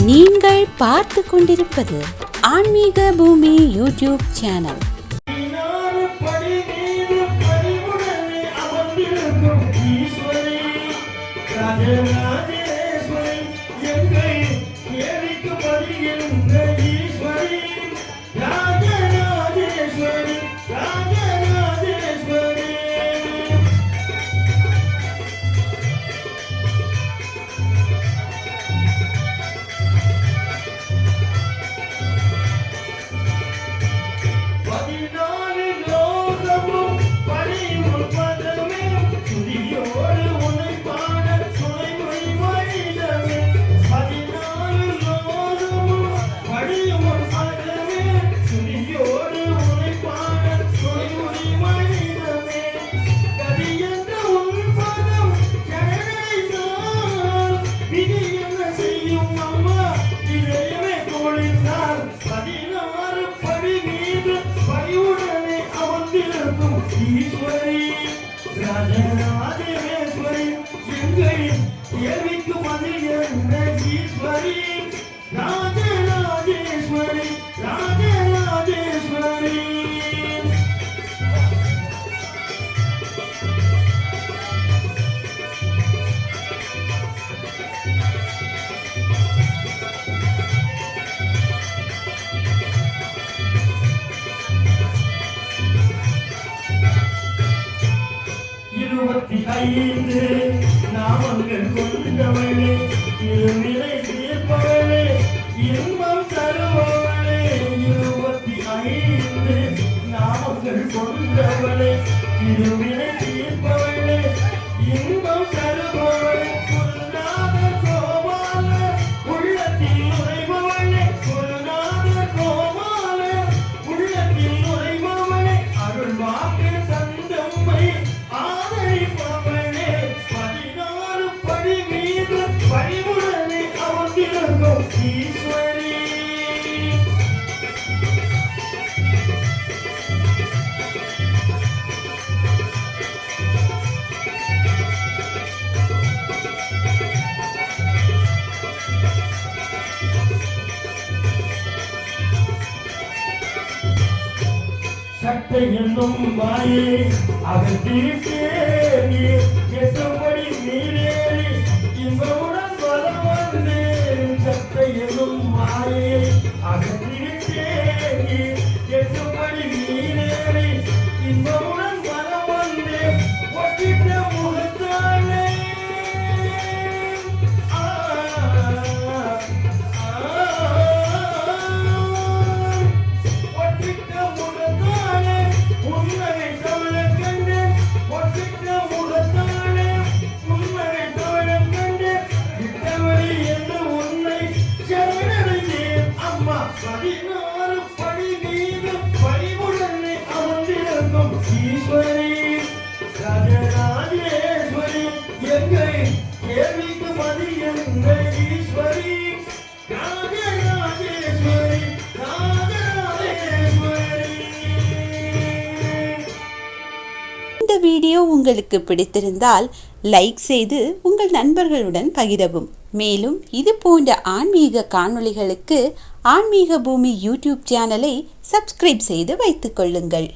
நீங்கள் பார்த்து கொண்டிருப்பது ஆன்மீக பூமி யூடியூப் சேனல். ஈஸ்வரி ராஜராஜேஸ்வரி எங்கள் கேள்விக்கு பதில் என்ன ஈஸ்வரி ராஜராஜேஸ்வரி ராஜராஜேஸ்வரி. ஐந்து நாமங்கள் கொண்டவளே இருநிலை தீர்ப்பவளே இன்பம் தருபவளே 25 நாமங்கள் கொண்டவளே இருநிலை தீர்ப்பவளே இன்பம் தருபவளே குருநாதர் கோபால உள்ளத்தில் நுழைபவளே குருநாதர் கோபால உள்ளத்தில் நுழைபவளே அருள் வாக்கு தந்தம்மை ஆதரிப்பவளே 16 படி மீது பணிவுடனே அமர்ந்திருக்கும் ஈஸ்வரி. சட்டை என்னும் மாயை அகற்றிட்டே நீ எட்டுப்படி நீரேறி இன்பமுடன் வலம் வந்தேன். சட்டை என்னும் மாயை அகற்றிட்டே நீ எட்டுப்படி நீரேறி இன்பமுடன் வலம் வந்தேன். ஒட்டிட்ட முகத்தானே ஈஸ்வரி ராஜராஜேஸ்வரி எங்கள் கேள்விக்கு பதில் என்ன ஈஸ்வரி ராஜராஜேஸ்வரி ராஜராஜேஸ்வரி. இந்த வீடியோ உங்களுக்கு பிடித்திருந்தால் லைக் செய்து உங்கள் நண்பர்களுடன் பகிரவும். மேலும் இது போன்ற ஆன்மீக காணொளிகளுக்கு ஆன்மீக பூமி யூடியூப் சேனலை சப்ஸ்கிரைப் செய்து வைத்துக் கொள்ளுங்கள்.